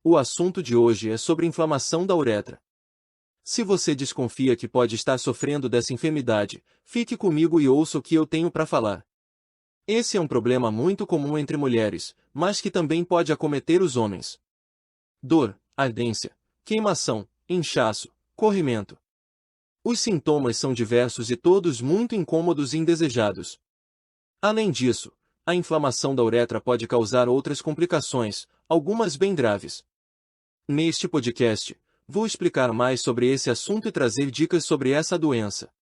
O assunto de hoje é sobre inflamação da uretra. Se você desconfia que pode estar sofrendo dessa enfermidade, fique comigo e ouça o que eu tenho para falar. Esse é um problema muito comum entre mulheres, mas que também pode acometer os homens. Dor, ardência, queimação, inchaço, corrimento. Os sintomas são diversos e todos muito incômodos e indesejados. Além disso, a inflamação da uretra pode causar outras complicações, algumas bem graves. Neste podcast, vou explicar mais sobre esse assunto e trazer dicas sobre essa doença.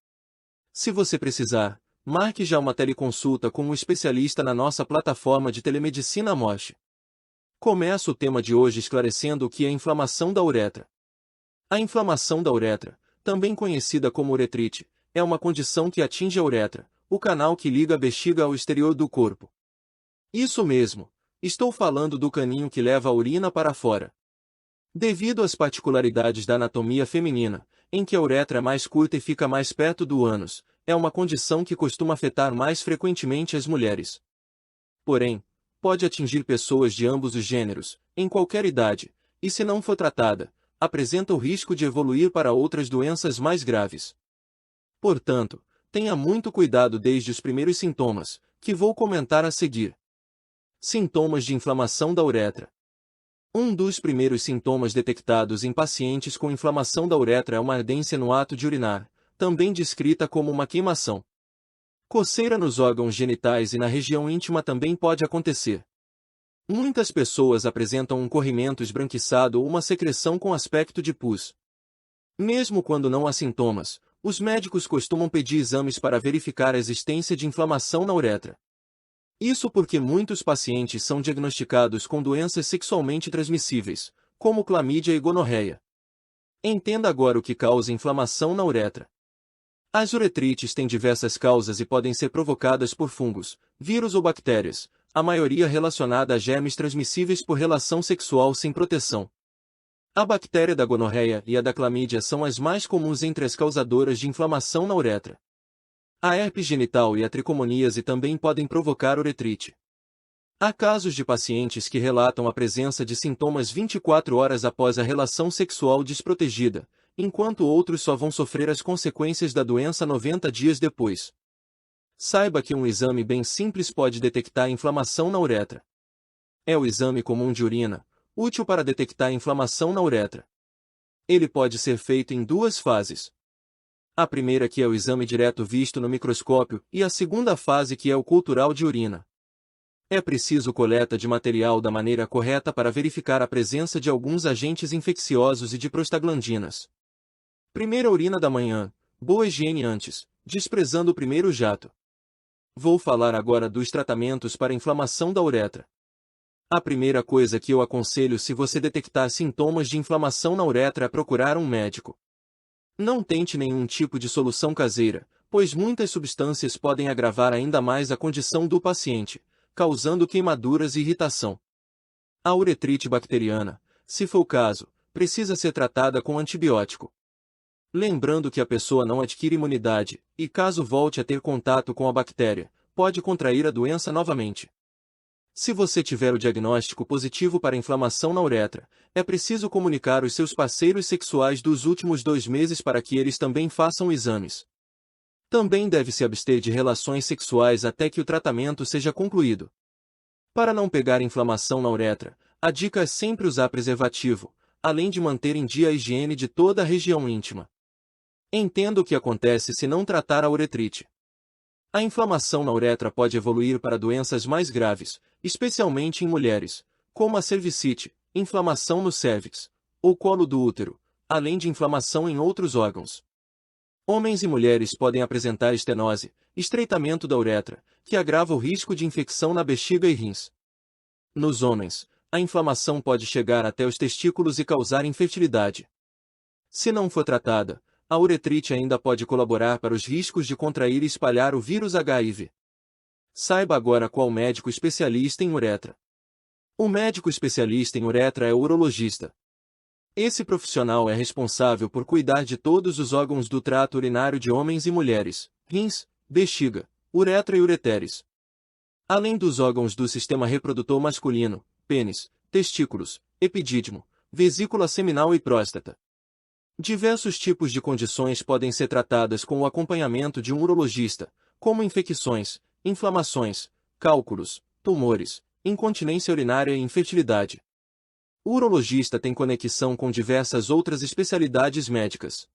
Se você precisar, marque já uma teleconsulta com um especialista na nossa plataforma de telemedicina Moche. Começo o tema de hoje esclarecendo o que é inflamação da uretra. A inflamação da uretra, também conhecida como uretrite, é uma condição que atinge a uretra, o canal que liga a bexiga ao exterior do corpo. Isso mesmo, estou falando do caninho que leva a urina para fora. Devido às particularidades da anatomia feminina, em que a uretra é mais curta e fica mais perto do ânus, é uma condição que costuma afetar mais frequentemente as mulheres. Porém, pode atingir pessoas de ambos os gêneros, em qualquer idade, e se não for tratada, apresenta o risco de evoluir para outras doenças mais graves. Portanto, tenha muito cuidado desde os primeiros sintomas, que vou comentar a seguir. Sintomas de inflamação da uretra. Um dos primeiros sintomas detectados em pacientes com inflamação da uretra é uma ardência no ato de urinar, também descrita como uma queimação. Coceira nos órgãos genitais e na região íntima também pode acontecer. Muitas pessoas apresentam um corrimento esbranquiçado ou uma secreção com aspecto de pus. Mesmo quando não há sintomas, os médicos costumam pedir exames para verificar a existência de inflamação na uretra. Isso porque muitos pacientes são diagnosticados com doenças sexualmente transmissíveis, como clamídia e gonorreia. Entenda agora o que causa inflamação na uretra. As uretrites têm diversas causas e podem ser provocadas por fungos, vírus ou bactérias, a maioria relacionada a germes transmissíveis por relação sexual sem proteção. A bactéria da gonorreia e a da clamídia são as mais comuns entre as causadoras de inflamação na uretra. A herpes genital e a tricomoníase também podem provocar uretrite. Há casos de pacientes que relatam a presença de sintomas 24 horas após a relação sexual desprotegida, enquanto outros só vão sofrer as consequências da doença 90 dias depois. Saiba que um exame bem simples pode detectar inflamação na uretra. É o exame comum de urina, útil para detectar inflamação na uretra. Ele pode ser feito em duas fases. A primeira que é o exame direto visto no microscópio e a segunda fase que é o cultural de urina. É preciso coleta de material da maneira correta para verificar a presença de alguns agentes infecciosos e de prostaglandinas. Primeira urina da manhã, boa higiene antes, desprezando o primeiro jato. Vou falar agora dos tratamentos para inflamação da uretra. A primeira coisa que eu aconselho se você detectar sintomas de inflamação na uretra é procurar um médico. Não tente nenhum tipo de solução caseira, pois muitas substâncias podem agravar ainda mais a condição do paciente, causando queimaduras e irritação. A uretrite bacteriana, se for o caso, precisa ser tratada com antibiótico. Lembrando que a pessoa não adquire imunidade, e caso volte a ter contato com a bactéria, pode contrair a doença novamente. Se você tiver o diagnóstico positivo para inflamação na uretra, é preciso comunicar os seus parceiros sexuais dos últimos 2 meses para que eles também façam exames. Também deve se abster de relações sexuais até que o tratamento seja concluído. Para não pegar inflamação na uretra, a dica é sempre usar preservativo, além de manter em dia a higiene de toda a região íntima. Entenda o que acontece se não tratar a uretrite. A inflamação na uretra pode evoluir para doenças mais graves, especialmente em mulheres, como a cervicite, inflamação no cérvix, ou colo do útero, além de inflamação em outros órgãos. Homens e mulheres podem apresentar estenose, estreitamento da uretra, que agrava o risco de infecção na bexiga e rins. Nos homens, a inflamação pode chegar até os testículos e causar infertilidade. Se não for tratada, a uretrite ainda pode colaborar para os riscos de contrair e espalhar o vírus HIV. Saiba agora qual médico especialista em uretra. O médico especialista em uretra é o urologista. Esse profissional é responsável por cuidar de todos os órgãos do trato urinário de homens e mulheres, rins, bexiga, uretra e ureteres. Além dos órgãos do sistema reprodutor masculino, pênis, testículos, epidídimo, vesícula seminal e próstata. Diversos tipos de condições podem ser tratadas com o acompanhamento de um urologista, como infecções, inflamações, cálculos, tumores, incontinência urinária e infertilidade. O urologista tem conexão com diversas outras especialidades médicas.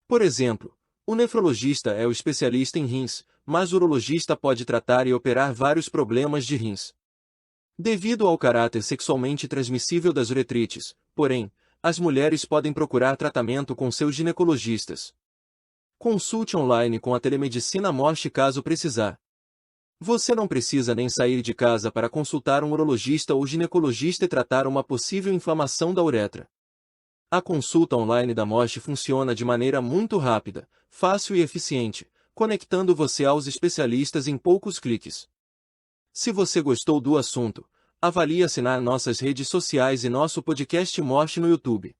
Por exemplo, o nefrologista é o especialista em rins, mas o urologista pode tratar e operar vários problemas de rins. Devido ao caráter sexualmente transmissível das uretrites, porém, as mulheres podem procurar tratamento com seus ginecologistas. Consulte online com a telemedicina Morse caso precisar. Você não precisa nem sair de casa para consultar um urologista ou ginecologista e tratar uma possível inflamação da uretra. A consulta online da Morse funciona de maneira muito rápida, fácil e eficiente, conectando você aos especialistas em poucos cliques. Se você gostou do assunto, avalie assinar nossas redes sociais e nosso podcast Morse no YouTube.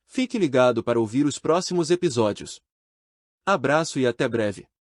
Fique ligado para ouvir os próximos episódios. Abraço e até breve.